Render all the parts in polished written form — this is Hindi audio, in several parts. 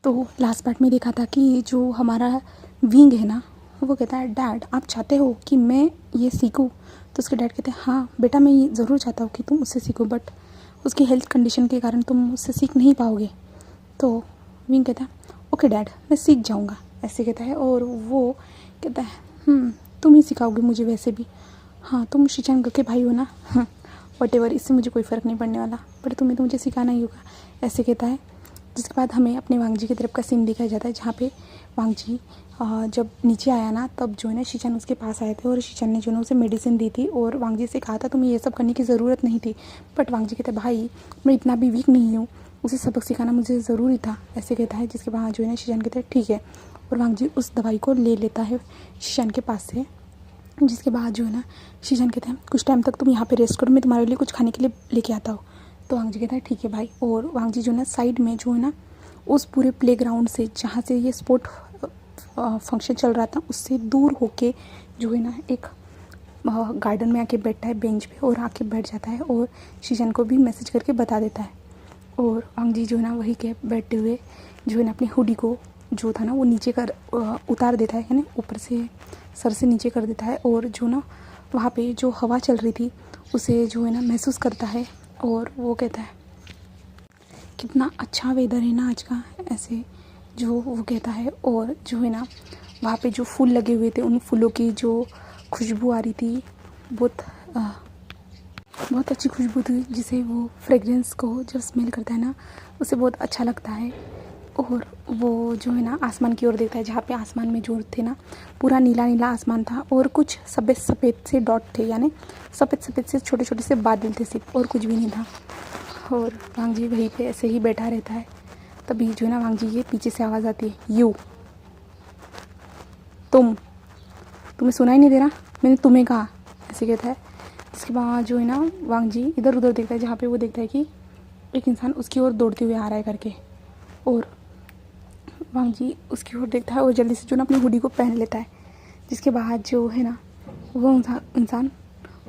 तो लास्ट पार्ट में देखा था कि जो हमारा विंग है ना, वो कहता है डैड आप चाहते हो कि मैं ये सीखूं। तो उसके डैड कहते हैं हाँ बेटा मैं ये ज़रूर चाहता हूँ कि तुम उससे सीखो, बट उसकी हेल्थ कंडीशन के कारण तुम उससे सीख नहीं पाओगे। तो विंग कहता है ओके डैड मैं सीख जाऊँगा, ऐसे कहता है। और वो कहता है तुम ही सिखाओगे मुझे वैसे भी, हाँ तुम शिचांग के भाई हो ना, हाँ वटेवर, इससे मुझे कोई फ़र्क नहीं पड़ने वाला, बट तुम्हें तो मुझे सिखाना ही होगा, ऐसे कहता है। जिसके बाद हमें अपने वांगजी की तरफ का सीन दिखाया जाता है, जहाँ पे वांगजी जब नीचे आया ना, तब जो है ना शिचान उसके पास आए थे और शिचान ने जो है ना उसे मेडिसिन दी थी और वांगजी से कहा था तुम्हें ये सब करने की ज़रूरत नहीं थी। बट वांगजी कहते भाई मैं इतना भी वीक नहीं हूँ, उसे सबक सिखाना मुझे ज़रूरी था, ऐसे कहता है। जिसके बाद जो है ना शिचान कहते हैं ठीक है, और वांगजी उस दवाई को ले लेता है शिचान के पास से। जिसके बाद जो है ना शिचान कहते हैं कुछ टाइम तक तुम यहाँ पे रेस्ट करो, मैं तुम्हारे लिए कुछ खाने के लिए लेके आता हूँ। तो वांगजी कहता है ठीक है भाई। और वांगजी जो है ना साइड में जो है ना उस पूरे प्लेग्राउंड से जहाँ से ये स्पोर्ट फंक्शन चल रहा था उससे दूर होके जो है ना एक गार्डन में आके बैठता है बेंच पे, और आके बैठ जाता है और शिचान को भी मैसेज करके बता देता है। और वांगजी जो है ना वही के बैठते हुए जो है ना अपनी हुडी को जो था ना वो नीचे कर उतार देता है, यानी ऊपर से सर से नीचे कर देता है। और जो ना वहाँ पे जो हवा चल रही थी उसे जो है ना महसूस करता है, और वो कहता है कितना अच्छा वेदर है ना आज का, ऐसे जो वो कहता है। और जो है ना वहाँ पे जो फूल लगे हुए थे उन फूलों की जो खुशबू आ रही थी बहुत अच्छी खुशबू थी, जिसे वो फ्रेगरेंस को जब स्मेल करता है ना उसे बहुत अच्छा लगता है। और वो जो है ना आसमान की ओर देखता है, जहाँ पे आसमान में जो थे ना पूरा नीला नीला आसमान था और कुछ सफ़ेद सफ़ेद से डॉट थे, यानी सफ़ेद सफ़ेद से छोटे छोटे से बादल थे सिर्फ, और कुछ भी नहीं था। और वांगजी वहीं पे ऐसे ही बैठा रहता है। तभी जो है ना वांगजी के पीछे से आवाज़ आती है यू, तुम्हें सुना ही नहीं दे रहा, मैंने तुम्हें कहा, ऐसे कहता है। इसके बाद जो है ना वांगजी इधर उधर देखता है, जहाँ पे वो देखता है कि एक इंसान उसकी ओर दौड़ते हुए आ रहा है करके। और वांगजी उसकी ओर देखता है और जल्दी से जो ना अपनी हुडी को पहन लेता है। जिसके बाद जो है ना वो इंसान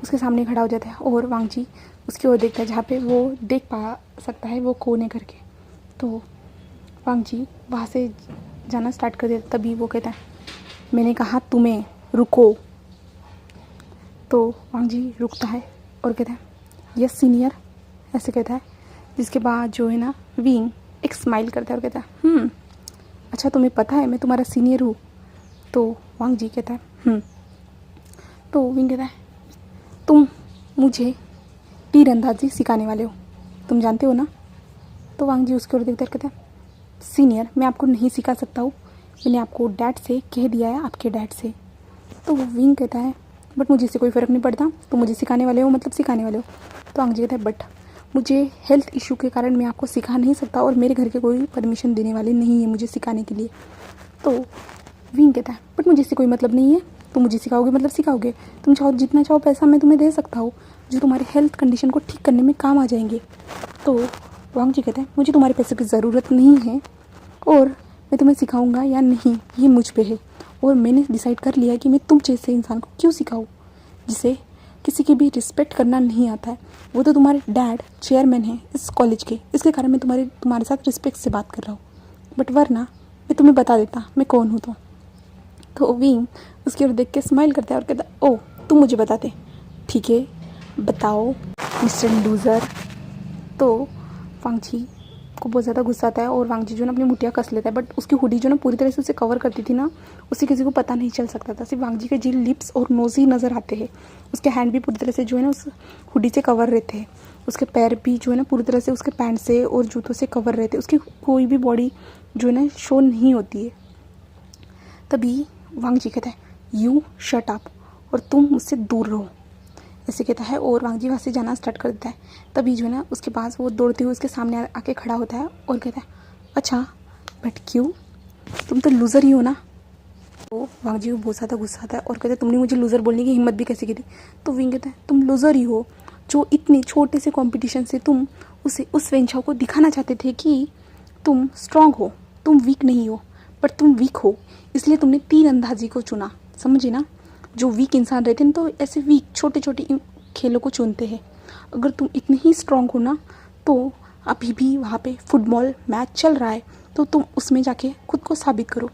उसके सामने खड़ा हो जाता है और वांगजी उसकी ओर देखता है, जहाँ पे वो देख पा सकता है वो कौन है करके। तो वांगजी वहाँ से जाना स्टार्ट कर देता। तभी वो कहता है मैंने कहा तुम्हें रुको। तो वांगजी रुकता है और कहता है यस सीनियर, ऐसे कहता है। जिसके बाद जो है ना विंग एक स्माइल करता है और कहता है अच्छा तुम्हें पता है मैं तुम्हारा सीनियर हूँ। तो वांगजी कहता है तो विंग कहता है तुम मुझे तीरंदाजी सिखाने वाले हो, तुम जानते हो ना। तो वांगजी उसकी ओर देखते कहता है सीनियर मैं आपको नहीं सिखा सकता हूँ, मैंने आपको डैड से कह दिया है, आपके डैड से। तो वो विंग कहता है बट मुझे इससे कोई फ़र्क नहीं पड़ता, तो मुझे सिखाने वाले हो मतलब सिखाने वाले हो। तो वांगजी कहता है बट मुझे हेल्थ इशू के कारण मैं आपको सिखा नहीं सकता और मेरे घर के कोई परमिशन देने वाले नहीं है मुझे सिखाने के लिए। तो विंग कहता है बट मुझे इससे कोई मतलब नहीं है, तुम मुझे सिखाओगे मतलब सिखाओगे, तुम चाहो जितना चाहो पैसा मैं तुम्हें दे सकता हूँ जो तुम्हारे हेल्थ कंडीशन को ठीक करने में काम आ जाएंगे। तो वांगजी कहता है मुझे तुम्हारे पैसों की ज़रूरत नहीं है और मैं तुम्हें सिखाऊंगा या नहीं ये मुझ पे है, और मैंने डिसाइड कर लिया है कि मैं तुम जैसे इंसान को क्यों सिखाऊं जिसे किसी की भी रिस्पेक्ट करना नहीं आता है। वो तो तुम्हारे डैड चेयरमैन हैं इस कॉलेज के, इसके कारण मैं तुम्हारे साथ रिस्पेक्ट से बात कर रहा हूँ, बट वरना मैं तुम्हें बता देता मैं कौन हूँ। तो विंग उसकी ओर देख के स्माइल करता है और कहता है ओह तुम मुझे बताते, ठीक है बताओ मिस्टर लूज़र। तो वांगजी को बहुत ज़्यादा गुस्सा आता है और वांगजी जो ना अपनी मुठिया कस लेता है, बट उसकी हुडी जो ना पूरी तरह से उसे कवर करती थी ना, उसे किसी को पता नहीं चल सकता था, सिर्फ वांगजी के जी लिप्स और नोज ही नज़र आते हैं। उसके हैंड भी पूरी तरह से जो है ना उस हुडी से कवर रहते हैं, उसके पैर भी जो है ना पूरी तरह से उसके पैंट से और जूतों से कवर रहते हैं, उसकी कोई भी बॉडी जो है ना शो नहीं होती है। तभी वांगजी कहता है यू शट अप और तुम मुझसे दूर रहो, ऐसे कहता है। और वांगजी वहाँ से जाना स्टार्ट कर देता है। तभी जो है ना उसके पास वो दौड़ते हुए उसके सामने आके खड़ा होता है और कहता है अच्छा बट क्यों, तुम तो लूज़र ही हो ना। तो वांगजी को बहुत ज़्यादा गुस्सा आता है और कहता है तुमने मुझे लूज़र बोलने की हिम्मत भी कैसे की थी। तो विंग कहता है तुम लूज़र ही हो, जो इतने छोटे से कॉम्पिटिशन से तुम उस वेंचाओ को दिखाना चाहते थे कि तुम स्ट्रांग हो, तुम वीक नहीं हो, पर तुम वीक हो इसलिए तुमने तीरंदाजी को चुना, समझे ना। जो वीक इंसान रहते हैं तो ऐसे वीक छोटे छोटे खेलों को चुनते हैं। अगर तुम इतने ही स्ट्रांग हो ना तो अभी भी वहाँ पे फुटबॉल मैच चल रहा है, तो तुम उसमें जाके खुद को साबित करो,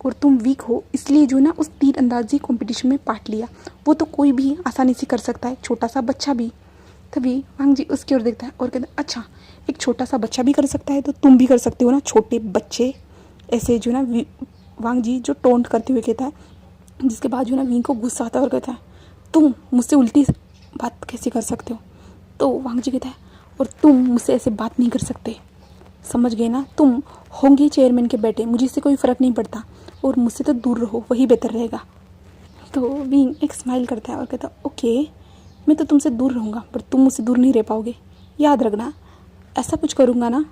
और तुम वीक हो इसलिए जो ना उस तीरंदाजी कंपटीशन में पार्ट लिया। वो तो कोई भी आसानी से कर सकता है, छोटा सा बच्चा भी। तभी वांग जी उसकी ओर देखता है और कहता है अच्छा, एक छोटा सा बच्चा भी कर सकता है तो तुम भी कर सकते हो ना, छोटे बच्चे। ऐसे जो ना वांग जी जो टोंट करते हुए कहता है, जिसके बाद जो ना विंग को गुस्सा आता है और कहता है तुम मुझसे उल्टी बात कैसे कर सकते हो। तो वांग जी कहता है और तुम मुझसे ऐसे बात नहीं कर सकते, समझ गए ना, तुम होंगे चेयरमैन के बेटे, मुझे इससे कोई फ़र्क नहीं पड़ता, और मुझसे तो दूर रहो, वही बेहतर रहेगा। तो विंग एक स्माइल करता है और कहता है ओके, मैं तो तुमसे दूर रहूँगा पर तुम मुझसे दूर नहीं रह पाओगे, याद रखना। ऐसा कुछ करूँगा ना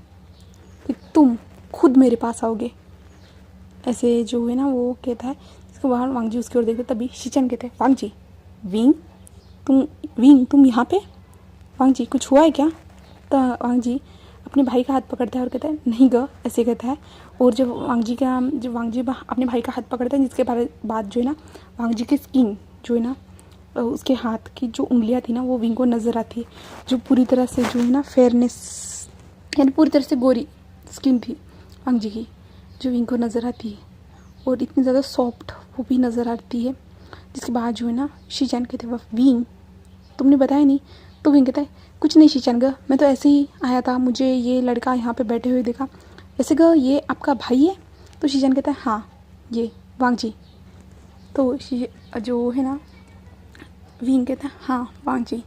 कि तुम खुद मेरे पास आओगे। ऐसे जो है ना वो कहता है, इसके बाद वांग जी उसकी ओर देखते, तभी शिचन कहते हैं वांग जी, विंग तुम यहाँ पे? वांग जी कुछ हुआ है क्या? तो वांग जी अपने भाई का हाथ पकड़ता है और कहता है नहीं ग, ऐसे कहता है। और जब वांग जी अपने भाई का हाथ पकड़ता है, जिसके बाद जो है ना वांग जी की स्किन जो है ना, उसके हाथ की जो उंगलियां थी ना वो विंग को नज़र आती है, जो पूरी तरह से जो है ना फेयरनेस, यानी पूरी तरह से गोरी स्किन थी वांग जी की, जो विंग को नज़र आती है, और इतनी ज़्यादा सॉफ्ट वो भी नज़र आती है। जिसके बाद जो है ना शीचान कहते हैं विंग तुमने बताया नहीं। तो विंग कहता है कुछ नहीं शीचान ग, मैं तो ऐसे ही आया था, मुझे ये लड़का यहाँ पे बैठे हुए देखा। ऐसे ग ये आपका भाई है? तो शीचान कहता है हाँ ये वांग जी। तो जो है ना विंग कहता है हाँ वांग जी,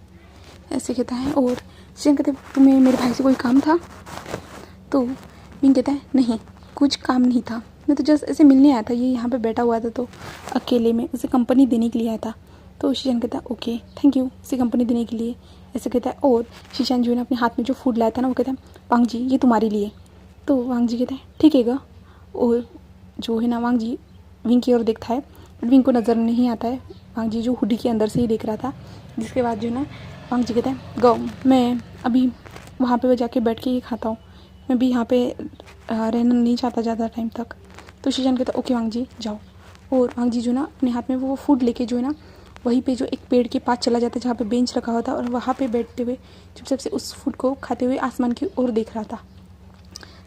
ऐसे कहता है। और शीचान कहते हैं तुम्हें मेरे भाई से कोई काम था? तो विंग कहता है नहीं कुछ काम नहीं था, मैं तो जस्ट ऐसे मिलने आया था, ये यहाँ पे बैठा हुआ था तो अकेले में उसे कंपनी देने के लिए आया था। तो शीशान कहता है ओके थैंक यू उसे कंपनी देने के लिए, ऐसे कहता है। और शीशान जो है ना अपने हाथ में जो फूड लाया था ना वो कहता है वांग जी ये तुम्हारे लिए। तो वांग जी कहता है ठीक है गा। और जो है ना वांग जी विंग की ओर देखता है, बट विंग को नज़र नहीं आता है, वांग जी जो हुडी के अंदर से ही देख रहा था। जिसके बाद जो है ना वांग जी कहता है गो मैं अभी वहाँ पर जाके बैठ के ही खाता हूँ, मैं भी यहाँ पे रहना नहीं चाहता ज़्यादा टाइम तक। तो शीशान कहता है ओके वांग जी जाओ। और वांग जी जो ना अपने हाथ में वो फूड लेके जो है ना वहीं पे जो एक पेड़ के पास चला जाता है जहाँ पे बेंच रखा हुआ था, और वहाँ पे बैठते हुए चुपचाप से उस फूड को खाते हुए आसमान की ओर देख रहा था।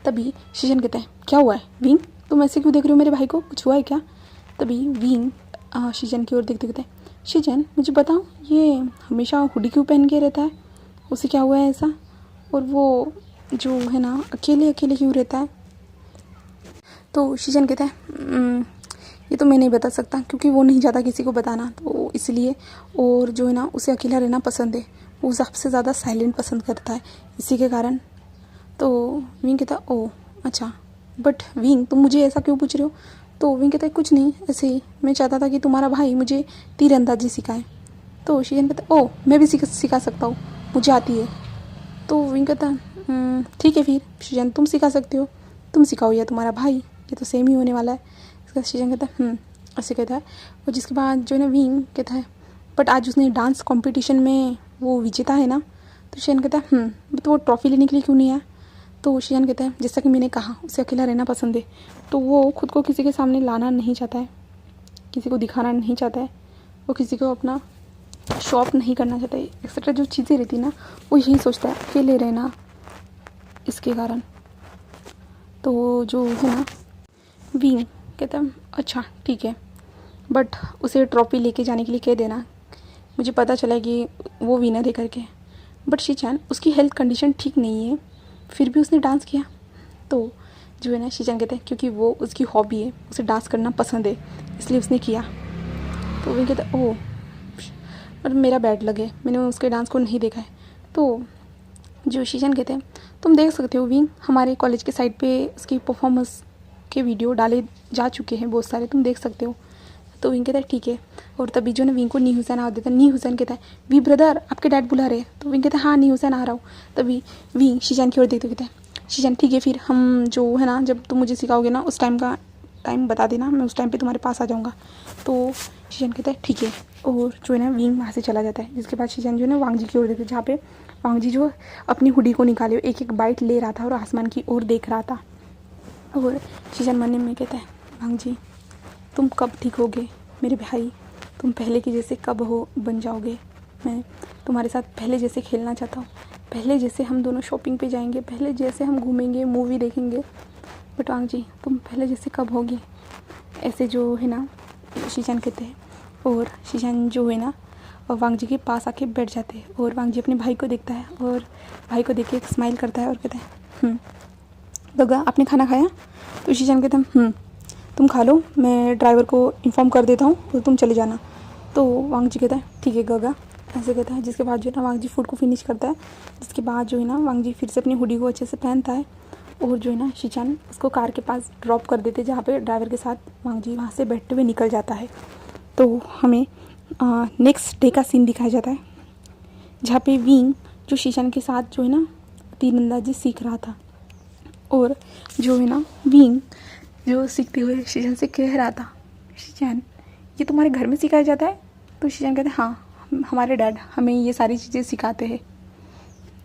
तभी शीशान कहता है क्या हुआ है विंग, तुम ऐसे क्यों देख रहे हो मेरे भाई को, कुछ हुआ है क्या? तभी विंग शीशान की ओर देखते कहते हैं शीशान मुझे बताओ ये हमेशा हुडी क्यों पहन के रहता है, उसे क्या हुआ है ऐसा, और वो जो है ना अकेले अकेले क्यों रहता है? तो शीशान कहता है ये तो मैं नहीं बता सकता क्योंकि वो नहीं चाहता किसी को बताना, तो इसलिए, और जो है ना उसे अकेला रहना पसंद है, वो सबसे ज़्यादा साइलेंट पसंद करता है इसी के कारण। तो विंग कहता है ओह अच्छा, बट विंग तुम मुझे ऐसा क्यों पूछ रहे हो? तो विंग कहता है कुछ नहीं, ऐसे ही मैं चाहता था कि तुम्हारा भाई मुझे तीरंदाजी सिखाए। तो शीशान कहता है ओह मैं भी सिखा सकता हूँ, मुझे आती है। तो विंग कहता है ठीक है फिर शीशान तुम सिखा सकते हो, तुम सिखाओ या तुम्हारा भाई, ये तो सेम ही होने वाला है। इसका शीशान कहता है ऐसे कहता है। और जिसके बाद जो है ना विंग कहता है बट आज उसने डांस कंपटीशन में वो विजेता है ना। तो शीशान कहता है तो वो ट्रॉफी लेने के लिए क्यों नहीं आया? तो शीशान कहता है जैसा कि मैंने कहा उसे अकेला रहना पसंद है, तो वो खुद को किसी के सामने लाना नहीं चाहता है, किसी को दिखाना नहीं चाहता है, वो किसी को अपना शॉप नहीं करना चाहता है, एक्सेट्रा जो चीज़ें रहती ना वो यही सोचता है अकेले रहना, इसके कारण। तो जो है ना विंग कहता है अच्छा ठीक है, बट उसे ट्रॉफी लेके जाने के लिए कह देना, मुझे पता चला कि वो विनर है करके। बट शीचान उसकी हेल्थ कंडीशन ठीक नहीं है, फिर भी उसने डांस किया। तो जो है ना शीचान कहते हैं क्योंकि वो उसकी हॉबी है, उसे डांस करना पसंद है इसलिए उसने किया। तो विंग कहता है ओह पर मेरा बैड लगे, मैंने उसके डांस को नहीं देखा है। तो जो शीशान कहते हैं तुम देख सकते हो विंग, हमारे कॉलेज के साइट पे उसकी परफॉर्मेंस के वीडियो डाले जा चुके हैं बहुत सारे, तुम देख सकते हो। तो विंग कहता है ठीक है। और तभी जो ना विंग को नी हुसैन आ देता है, नी हुसैन कहता है वी ब्रदर आपके डैड बुला रहे हैं। तो विंग कहता है हाँ नी हुसैन आ रहा हूँ। तभी विंग शीशान की ओर देखते कहता है शीशान ठीक है फिर हम जो है ना जब तुम मुझे सिखाओगे ना उस टाइम बता देना, मैं उस टाइम पे तुम्हारे पास आ जाऊँगा। तो शीशान कहता है ठीक है। और जो है ना विंग वहाँ से चला जाता है। जिसके बाद शीशान जो है ना वांग जी की ओर देखते जहाँ पे वांग जी जो अपनी हुडी को निकाले एक एक बाइट ले रहा था और आसमान की ओर देख रहा था। और शीशान मन में कहता है वांग जी तुम कब ठीक होगे मेरे भाई, तुम पहले के जैसे कब हो बन जाओगे, मैं तुम्हारे साथ पहले जैसे खेलना चाहता हूँ, पहले जैसे हम दोनों शॉपिंग पे जाएंगे, पहले जैसे हम घूमेंगे मूवी देखेंगे। बट वांग जी तुम पहले जैसे कब होगी, ऐसे जो है ना शीशान कहते हैं। और शीशान जो है ना वांग जी के पास आके बैठ जाते हैं और वांग जी अपने भाई को देखता है और भाई को देख के एक स्माइल करता है और कहता है गगा आपने खाना खाया? तो शीशान कहता है तुम खा लो, मैं ड्राइवर को इन्फॉर्म कर देता हूँ तो तुम चले जाना। तो वांग जी कहता है ठीक है गगा, ऐसे कहता है। जिसके बाद जो है ना वांग जी फूड को फिनिश करता है। जिसके बाद जो है ना वांग जी फिर से अपनी हुडी को अच्छे से पहनता है और जो है ना शीशान उसको कार के पास ड्रॉप कर देते, जहाँ पे ड्राइवर के साथ वांग जी वहाँ से बैठते हुए निकल जाता है। तो हमें नेक्स्ट डे का सीन दिखाया जाता है, जहाँ पे विंग जो शीशान के साथ जो है ना तीरंदाजी सीख रहा था और जो है ना विंग जो सीखते हुए शीशान से कह रहा था, शीशान ये तुम्हारे घर में सिखाया जाता है? तो शीशान कहता है हाँ, हमारे डैड हमें ये सारी चीज़ें सिखाते हैं।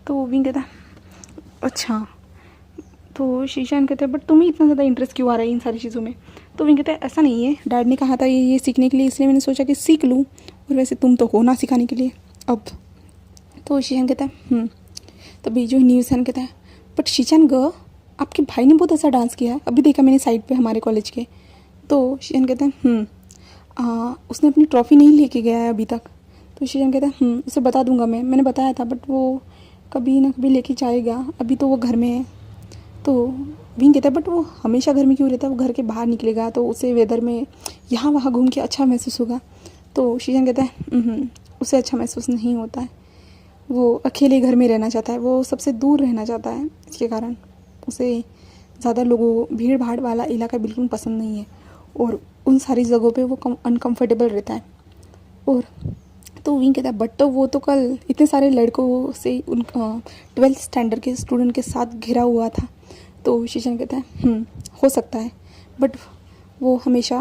तो विंग कहता है अच्छा। तो शीशान कहते हैं बट तुम्हें इतना ज़्यादा इंटरेस्ट क्यों आ रहा है इन सारी चीज़ों में? तो विंग कहता है ऐसा नहीं है, डैड ने कहा था ये सीखने के लिए, इसलिए मैंने सोचा कि सीख लूँ, और वैसे तुम तो हो ना सिखाने के लिए अब। तो शीशान कहता है तभी जो न्यूसन कहता है बट शीशान ग आपके भाई ने बहुत अच्छा डांस किया है, अभी देखा मैंने साइड पे हमारे कॉलेज के। तो शीशान कहता है उसने अपनी ट्रॉफ़ी नहीं लेके गया है अभी तक। तो शीशान कहता है उसे बता दूंगा मैंने बताया था, बट वो कभी ना कभी लेके जाएगा, अभी तो वो घर में है। तो विंग कहता है बट वो हमेशा घर में क्यों रहता है, वो घर के बाहर निकलेगा तो उसे वेदर में यहाँ वहाँ घूम के अच्छा महसूस होगा। तो शीशान कहता है उसे अच्छा महसूस नहीं होता है, वो अकेले घर में रहना चाहता है, वो सबसे दूर रहना चाहता है, इसके कारण उसे ज़्यादा लोगों भीड़ भाड़ वाला इलाका बिल्कुल पसंद नहीं है और उन सारी जगहों पे वो अनकम्फर्टेबल रहता है। और तो विंग कहता है बट तो वो तो कल इतने सारे लड़कों से उन 12th स्टैंडर्ड के स्टूडेंट के साथ घिरा हुआ था। तो शीशान कहता है हो सकता है, बट वो हमेशा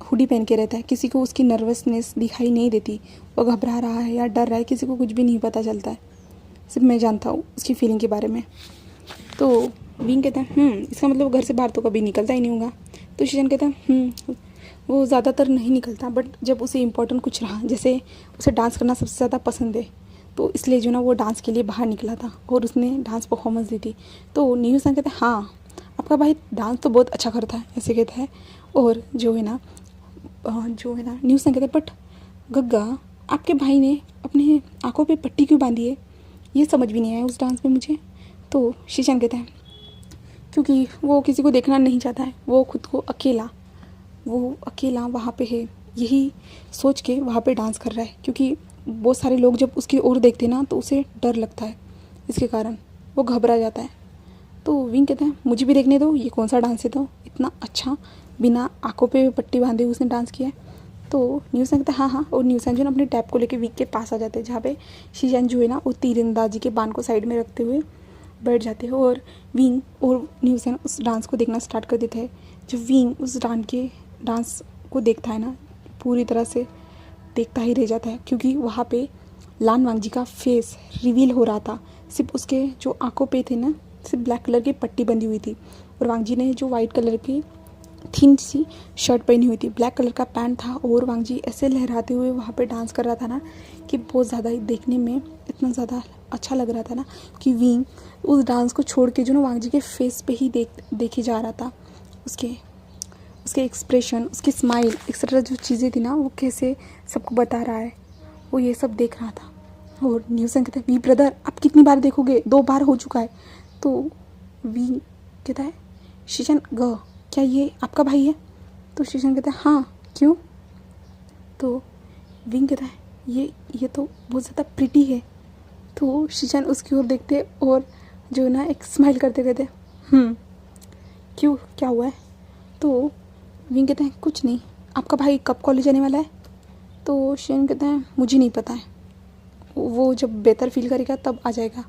हुडी पहन के रहता है, किसी को उसकी नर्वसनेस दिखाई नहीं देती, वो घबरा रहा है या डर रहा है किसी को कुछ भी नहीं पता चलता है, सिर्फ मैं जानता हूँ उसकी फीलिंग के बारे में। तो विंग कहता है इसका मतलब घर से बाहर तो कभी निकलता ही नहीं होगा। तो शीशान कहता है वो ज़्यादातर नहीं निकलता, बट जब उसे इम्पोर्टेंट कुछ रहा, जैसे उसे डांस करना सबसे ज़्यादा पसंद है, तो इसलिए जो ना वो डांस के लिए बाहर निकला था और उसने डांस परफॉर्मेंस दी थी। तो न्यूसन कहते हैं हाँ आपका भाई डांस तो बहुत अच्छा करता है, ऐसे कहता है। और जो है ना न्यूसन कहते हैं बट गग्गा आपके भाई ने अपने आँखों पे पट्टी क्यों बांधी है, ये समझ भी नहीं आया उस डांस में मुझे। तो शीशान कहता है क्योंकि वो किसी को देखना नहीं चाहता है, वो खुद को अकेला वहाँ पे है, यही सोच के वहाँ पे डांस कर रहा है, क्योंकि बहुत सारे लोग जब उसकी ओर देखते ना तो उसे डर लगता है, इसके कारण वो घबरा जाता है। तो विंग कहता है मुझे भी देखने दो ये कौन सा डांस है, तो इतना अच्छा बिना आंखों पे पट्टी बांधे उसने डांस किया है। तो न्यूसन कहता है हाँ। और न्यूसन जो ना अपने टैप को लेके विंग के पास आ जाते हैं, जहाँ पे शीशान जो है ना वो तीरंदाजी के बाण को साइड में रखते हुए बैठ जाते हैं और विंग और न्यूसन उस डांस को देखना स्टार्ट कर देते हैं। जब विंग उस डांस को देखता है ना, पूरी तरह से देखता ही रह जाता है, क्योंकि वहाँ पे लान वांग जी का फेस रिवील हो रहा था। सिर्फ उसके जो आंखों पे थे ना सिर्फ ब्लैक कलर की पट्टी बंधी हुई थी और वांग जी ने जो वाइट कलर की थिन सी शर्ट पहनी हुई थी, ब्लैक कलर का पैंट था और वांग जी ऐसे लहराते हुए वहाँ पे डांस कर रहा था ना कि बहुत ज़्यादा ही देखने में इतना ज़्यादा अच्छा लग रहा था ना कि विंग उस डांस को छोड़ के जो ना वांग जी के फेस पे ही देखे जा रहा था। उसके एक्सप्रेशन, उसकी स्माइल, एक्सेट्रा जो चीज़ें थी ना वो कैसे सबको बता रहा है, वो ये सब देख रहा था। और न्यूसन कहता है वी ब्रदर आप कितनी बार देखोगे, 2 बार हो चुका है। तो वी कहता है शीशान ग क्या ये आपका भाई है? तो शीशान कहता है हाँ क्यों? तो विंग कहता है ये तो बहुत ज़्यादा प्रिटी है। तो शीशान उसकी ओर देखते और जो ना एक स्माइल करते कहते क्यों क्या हुआ है? तो विंग कहते हैं कुछ नहीं, आपका भाई कब कॉलेज आने वाला है? तो शीशान कहता है मुझे नहीं पता है, वो जब बेहतर फील करेगा तब आ जाएगा।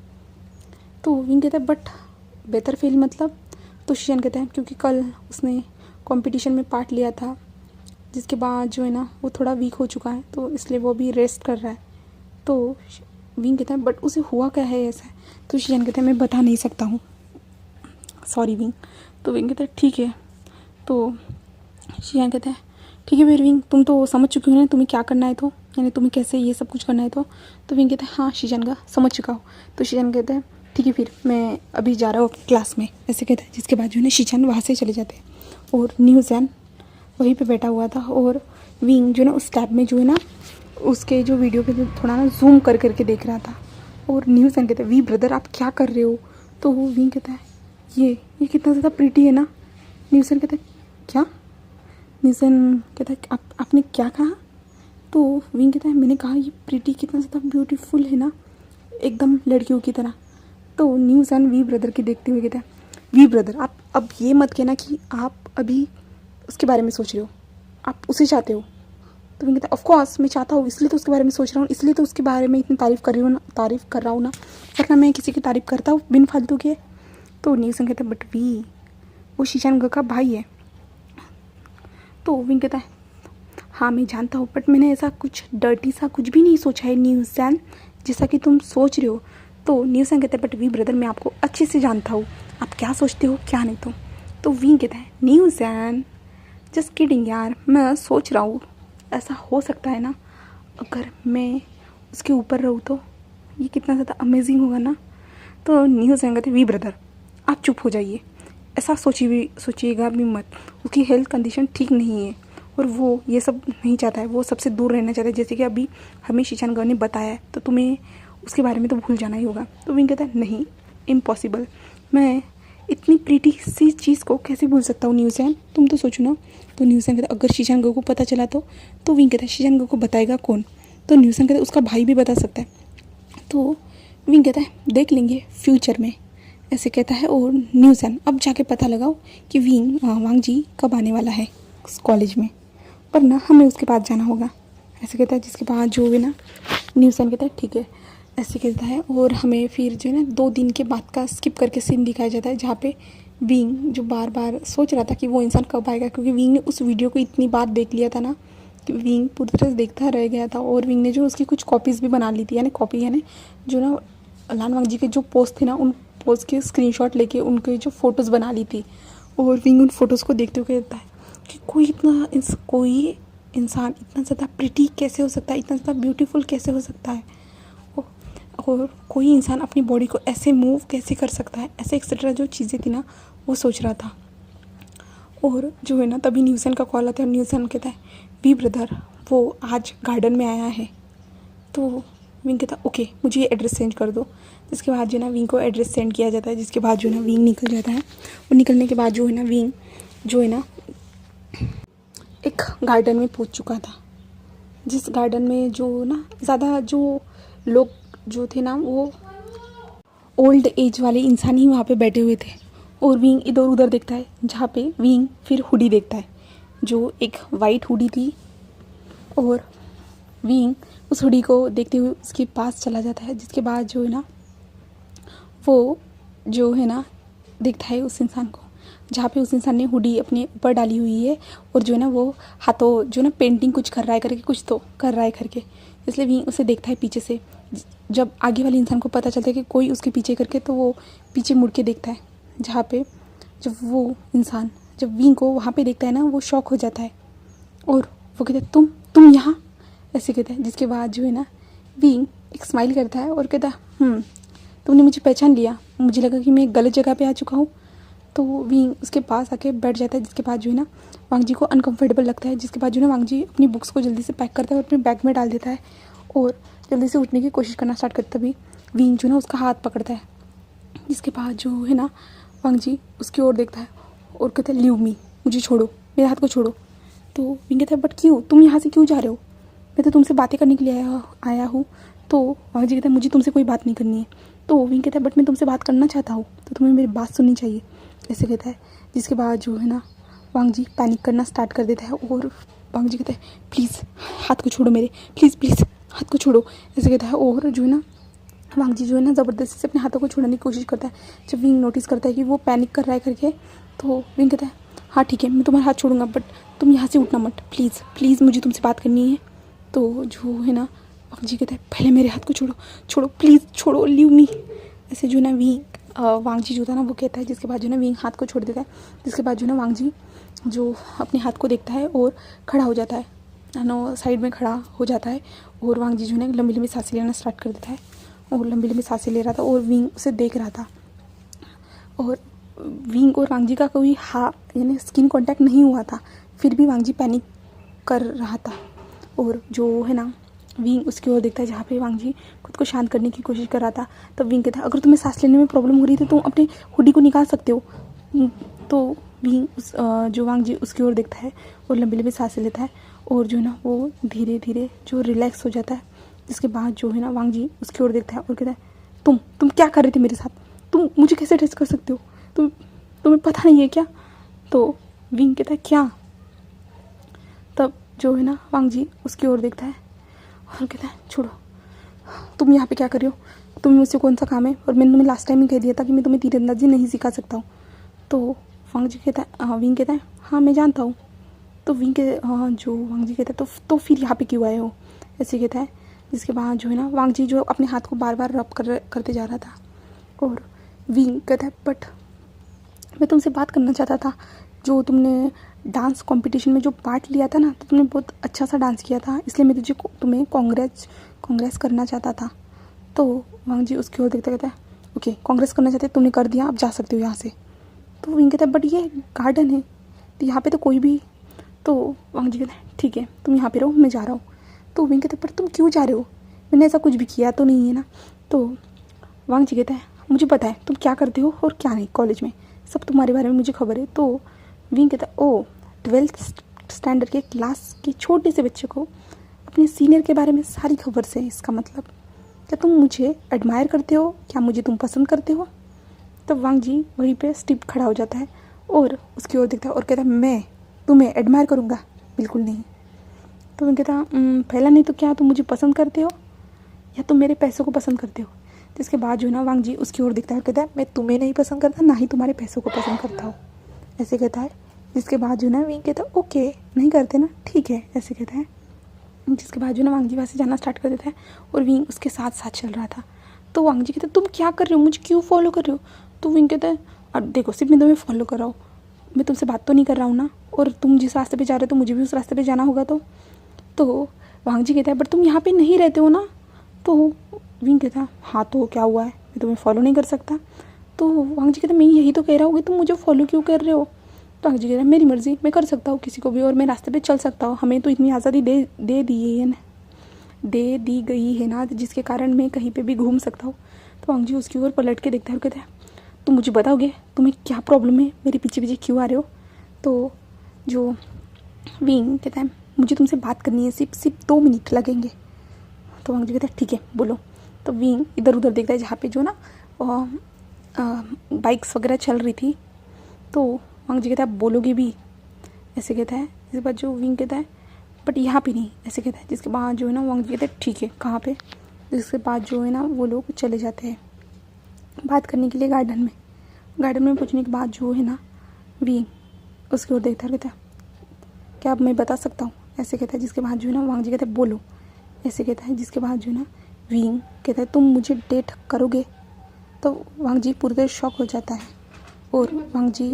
तो विंग कहता है बट बेहतर फील मतलब? तो शीशान कहता है क्योंकि कल उसने कंपटीशन में पार्ट लिया था, जिसके बाद जो है ना वो थोड़ा वीक हो चुका है, तो इसलिए वो भी रेस्ट कर रहा है। तो विंग कहता है बट उसे हुआ क्या है ऐसा? तो शीशान कहता है मैं बता नहीं सकता हूँ, सॉरी विंग। तो विंग कहता है ठीक है। तो शीशान कहता है ठीक है फिर विंग तुम तो समझ चुकी हो ना तुम्हें क्या करना है, तो यानी तुम्हें कैसे ये सब कुछ करना है। तो विंग कहता है हाँ शीशान का समझ चुका हो। तो शीशान कहता है ठीक है फिर मैं अभी जा रहा हूँ क्लास में, ऐसे कहता है। जिसके बाद जो है ना शीचान वहाँ से चले जाते हैं और न्यूज़ैन वहीं पे बैठा हुआ था और विंग जो है ना उस टैब में जो है ना उसके जो वीडियो पे थोड़ा ना जूम कर करके देख रहा था। और न्यूज़ैन कहते हैं वी ब्रदर आप क्या कर रहे हो? तो वो विंग कहता है ये कितना ज़्यादा प्रीटी है ना। न्यूज़ैन कहता है क्या? न्यूज़ैन कहता है आपने क्या कहा? तो विंग कहता है मैंने कहा ये प्रीटी कितना ज़्यादा ब्यूटीफुल है ना, एकदम लड़कियों की तरह। तो न्यूज़ैन वी ब्रदर की देखते हुए कहता है वी ब्रदर आप अब ये मत कहना कि आप अभी उसके बारे में सोच रहे हो, आप उसे चाहते हो। तो विंग कहता है ऑफ कोर्स मैं चाहता हूँ, इसलिए तो उसके बारे में सोच रहा हूँ, इसलिए तो उसके बारे में इतनी तारीफ़ कर रहा हूँ ना, वरना मैं किसी की तारीफ़ करता हूँ बिन फालतू के। तो न्यूज़ैन कहता है बट वी वो शीशान का भाई है। तो विंग कहता है हाँ मैं जानता हूँ बट मैंने ऐसा कुछ डर्टी सा कुछ भी नहीं सोचा है न्यूज़ैन, जैसा कि तुम सोच रहे हो। तो न्यूज़ैन कहता है बट वी ब्रदर मैं आपको अच्छे से जानता हूँ, आप क्या सोचते हो क्या नहीं। तो विंग कहता है न्यूज़ैन जस्ट किडिंग यार, मैं सोच रहा हूँ ऐसा हो सकता है ना अगर मैं उसके ऊपर रहूँ तो ये कितना ज़्यादा अमेजिंग होगा ना। तो न्यूज़ैन कहते वी ब्रदर आप चुप हो जाइए, ऐसा सोचिएगा भी मत, उसकी हेल्थ कंडीशन ठीक नहीं है और वो ये सब नहीं चाहता है, वो सबसे दूर रहना चाहता है, जैसे कि अभी हमें शीशान गर्ल ने बताया है। तो तुम्हें उसके बारे में तो भूल जाना ही होगा। तो विंग कहता है नहीं इम्पॉसिबल, मैं इतनी प्रीटी सी चीज़ को कैसे भूल सकता हूँ न्यूज़ैन, तुम तो सोचो ना। तो न्यूज़ैन कहता अगर शीशान गर्ल को पता चला तो विंग कहता है शीशान गर्ल को बताएगा कौन? तो न्यूज़ैन कहता है उसका भाई भी बता सकता है। तो विंग कहता है देख लेंगे फ्यूचर में, ऐसे कहता है। और न्यूज़ैन अब जाके पता लगाओ कि वांग जी कब आने वाला है कॉलेज में, पर ना हमें उसके पास जाना होगा, ऐसे कहता है। जिसके बाद जो है ना न्यूज़ैन कहता है ठीक है, ऐसे कहता है। और हमें फिर जो है ना 2 दिन के बाद का स्किप करके सीन दिखाया जाता है जहाँ पे विंग जो बार बार सोच रहा था कि वो इंसान कब आएगा, क्योंकि विंग ने उस वीडियो को इतनी बार देख लिया था ना कि विंग पूरी तरह से देखता रह गया था। और विंग ने जो उसकी कुछ कॉपीज़ भी बना ली थी, यानी कॉपी यानी जो ना लान वांग जी के जो पोस्ट थे ना उन पोस्ट के स्क्रीनशॉट लेके उनके जो फ़ोटोज़ बना ली थी। और विंग उन फ़ोटोज़ को देखते हुए कहता है कि कोई इंसान इतना ज़्यादा प्रिटी कैसे हो सकता है, इतना ज़्यादा ब्यूटीफुल कैसे हो सकता है, और कोई इंसान अपनी बॉडी को ऐसे मूव कैसे कर सकता है, ऐसे एक्सेट्रा जो चीज़ें थी ना वो सोच रहा था। और जो है ना तभी न्यूज़ैन का कॉल आता है और न्यूज़ैन कहता है वी ब्रदर वो आज गार्डन में आया है। तो विंग कहता ओके मुझे ये एड्रेस सेंड कर दो। जिसके बाद जो है ना विंग को एड्रेस सेंड किया जाता है। जिसके बाद जो है ना विंग निकल जाता है और निकलने के बाद जो है ना विंग जो है ना एक गार्डन में पहुंच चुका था, जिस गार्डन में जो ना ज़्यादा जो लोग जो थे ना वो ओल्ड एज वाले इंसान ही वहाँ पे बैठे हुए थे। और विंग इधर उधर देखता है, जहाँ पे विंग फिर हुडी देखता है जो एक वाइट हुडी थी। और विंग उस हुडी को देखते हुए उसके पास चला जाता है। जिसके बाद जो है ना वो जो है ना देखता है उस इंसान को, जहाँ पे उस इंसान ने हुडी अपने ऊपर डाली हुई है और जो है ना वो हाथों जो ना पेंटिंग कुछ कर रहा है करके, कुछ तो कर रहा है करके। इसलिए विंग उसे देखता है पीछे से। जब आगे वाले इंसान को पता चलता है कि कोई उसके पीछे करके, तो वो पीछे मुड़ के देखता है, जहाँ पे जब वो इंसान जब विंग को वहाँ पे देखता है ना वो शॉक हो जाता है और वो कहता है तुम यहाँ, ऐसे कहता है। जिसके बाद जो है ना विंग एक स्माइल करता है और कहता है तुमने मुझे पहचान लिया, मुझे लगा कि मैं गलत जगह पे आ चुका हूँ। तो विंग उसके पास आके बैठ जाता है। जिसके बाद जो है ना वांग जी को अनकंफर्टेबल लगता है। जिसके बाद जो है ना वांग जी अपनी बुक्स को जल्दी से पैक करता है और अपने बैग में डाल देता है और जल्दी से उठने की कोशिश करना स्टार्ट करता है। तभी विंग जो है ना उसका हाथ पकड़ता है। जिसके बाद जो है ना वांग जी उसकी ओर देखता है और कहता है लीव मी, मुझे छोड़ो, मेरे हाथ को छोड़ो। तो विंग कहता है बट क्यों, तुम यहाँ से क्यों जा रहे हो, मैं तो तुमसे बातें करने के लिए आया हूँ। तो वांग जी कहता है मुझे तुमसे कोई बात नहीं करनी है। तो विंग कहता है बट मैं तुमसे बात करना चाहता हूँ, तो तुम्हें मेरी बात सुननी चाहिए, ऐसे कहता है। जिसके बाद जो है ना वांग जी पैनिक करना स्टार्ट कर देता है और वांग जी कहता है प्लीज़ हाथ को छोड़ो मेरे, प्लीज़ हाथ को छोड़ो, ऐसे कहता है। और जो है ना वांग जी जो है ना ज़बरदस्ती से अपने हाथों को छुड़ाने की कोशिश करता है। जब विंग नोटिस करता है कि वो पैनिक कर रहा है करके, तो विंग कहता है हाँ ठीक है मैं तुम्हारा हाथ छोड़ूंगा, बट तुम यहाँ से उठना मत, प्लीज़ मुझे तुमसे बात करनी है। तो जो है ना वांग जी कहता है पहले मेरे हाथ को छोड़ो प्लीज़ छोड़ो, लीव मी, ऐसे जो है ना वांग जी जो था ना वो कहता है। जिसके बाद जो है ना विंग हाथ को छोड़ देता है। जिसके बाद जो है ना वांग जी जो अपने हाथ को देखता है और खड़ा हो जाता है, साइड में खड़ा हो जाता है। और वांग जी जो है ना लंबी लंबी सांसें लेना स्टार्ट कर देता है। और लंबी लंबी सांसें ले रहा था और विंग उसे देख रहा था। और विंग और वांग जी का कोई यानी स्किन कांटेक्ट नहीं हुआ था, फिर भी वांग जी पैनिक कर रहा था। और जो है ना विंग उसकी ओर देखता है जहाँ पे वांग जी खुद को शांत करने की कोशिश कर रहा था। तब विंग कहता है अगर तुम्हें सांस लेने में प्रॉब्लम हो रही थी तो तुम अपने हुडी को निकाल सकते हो। तो विंग जो वांग जी उसकी ओर देखता है और लंबी लंबी सांसें लेता है और जो है ना वो धीरे धीरे जो रिलैक्स हो जाता है। जिसके बाद जो है ना वांग जी उसकी ओर देखता है और कहता है तुम क्या कर रहे थे मेरे साथ, तुम मुझे कैसे टच कर सकते हो, तुम्हें पता नहीं है क्या। तो विंग कहता है क्या। तब जो है ना वांग जी उसकी ओर देखता है और कहता है छोड़ो, तुम यहाँ पे क्या कर रहे हो, तुम्हें मुझसे कौन सा काम है, और मैंने तुम्हें लास्ट टाइम ही कह दिया था कि मैं तुम्हें तीरंदाजी नहीं सिखा सकता हूँ। तो वांग जी कहता है विंग कहता है हाँ मैं जानता हूँ। तो जो वांग जी कहता है तो फिर यहाँ पे क्यों आए हो, ऐसे कहता है। जिसके बाद जो है ना वांग जी जो अपने हाथ को बार बार रब करते जा रहा था। और विंग कहता है बट मैं तुमसे बात करना चाहता था, जो तुमने डांस कंपटीशन में जो पार्ट लिया था ना, तो तुमने बहुत अच्छा सा डांस किया था, इसलिए मैं तुम्हें कांग्रेस करना चाहता था। तो वांग जी उसकी ओर देखते कहता है ओके कांग्रेस करना चाहते, तुमने कर दिया, आप जा सकते हो यहाँ से। तो विंग कहता है बट ये गार्डन है, तो यहाँ पे तो कोई भी। तो वांग जी कहता है ठीक है तुम यहाँ पे रहो, मैं जा रहा हूँ। तो विंग कहता है पर तुम क्यों जा रहे हो, मैंने ऐसा कुछ भी किया तो नहीं है ना। तो वांग जी कहता है मुझे पता है तुम क्या करते हो और क्या नहीं, कॉलेज में सब तुम्हारे बारे में मुझे खबर है। तो विंग कहता है ओ 12th स्टैंडर्ड के क्लास के छोटे से बच्चे को अपने सीनियर के बारे में सारी खबर से, इसका मतलब क्या तुम मुझे एडमायर करते हो, क्या मुझे तुम पसंद करते हो। तब वांग जी वहीं पे स्टिप खड़ा हो जाता है और उसकी ओर देखता है और कहता है मैं तुम्हें एडमायर करूँगा, बिल्कुल नहीं। तो विंग कहता पहला नहीं तो क्या तुम मुझे पसंद करते हो या तुम मेरे पैसों को पसंद करते हो। तो इसके बाद जो है ना वांग जी उसकी ओर देखता है और कहता है मैं तुम्हें नहीं पसंद करता, ना ही तुम्हारे पैसों को पसंद करता हूँ, ऐसे कहता है। जिसके बाद जो है ना विंग कहता है ओके नहीं करते ना, ठीक है, ऐसे कहता है। जिसके बाद जो ना वांग जी वहाँ से जाना स्टार्ट कर देता है और विंग उसके साथ साथ चल रहा था। तो वांग जी कहता है तुम क्या कर रहे हो, मुझे क्यों फॉलो कर रहे हो। तो विंग कहता है अब देखो सिर्फ मैं तुम्हें फॉलो कर रहा हूँ, मैं तुमसे बात तो नहीं कर रहा हूँ ना, और तुम जिस रास्ते पे जा रहे हो तो मुझे भी उस रास्ते पे जाना होगा। तो वांग जी कहता है बट तुम यहाँ पे नहीं रहते हो ना। तो विंग कहता है हाँ तो क्या हुआ है, मैं तुम्हें फॉलो नहीं कर सकता। तो वांग जी कहता है मैं यही तो कह रहा हूँ कि तुम मुझे फॉलो क्यों कर रहे हो। तो वांग जी कहता है मेरी मर्ज़ी, मैं कर सकता हूँ किसी को भी और मैं रास्ते पे चल सकता हूँ, हमें तो इतनी आज़ादी दे दी गई है ना, जिसके कारण मैं कहीं पे भी घूम सकता हूँ। तो वांग जी उसकी ओर पलट के देखता है और कहता है तुम मुझे बताओगे तुम्हें क्या प्रॉब्लम है, मेरे पीछे पीछे क्यों आ रहे हो। तो जो विंग कहता है मुझे तुमसे बात करनी है, सिर्फ 2 मिनट लगेंगे। तो वांग जी कहता है ठीक है बोलो। तो विंग इधर उधर देखता है जहाँ पे जो ना बाइक्स वगैरह चल रही थी। तो वांग जी कहता है बोलोगे भी, ऐसे कहता है। इसके बाद जो विंग कहता है बट यहाँ पे नहीं, ऐसे कहता है। जिसके बाद जो है ना वांग जी कहता है ठीक है कहाँ पे। जिसके बाद जो है ना वो लोग चले जाते हैं बात करने के लिए गार्डन में पहुँचने के बाद जो है ना विंग उसकी ओर देखता रहता है क्या अब मैं बता सकता हूँ, ऐसे कहता है। जिसके बाद जो है ना वांग जी कहता है बोलो, ऐसे कहता है। जिसके बाद जो है ना विंग कहता है तुम मुझे डेट करोगे। तो वांग जी पूरी तरह शॉक हो जाता है और वांग जी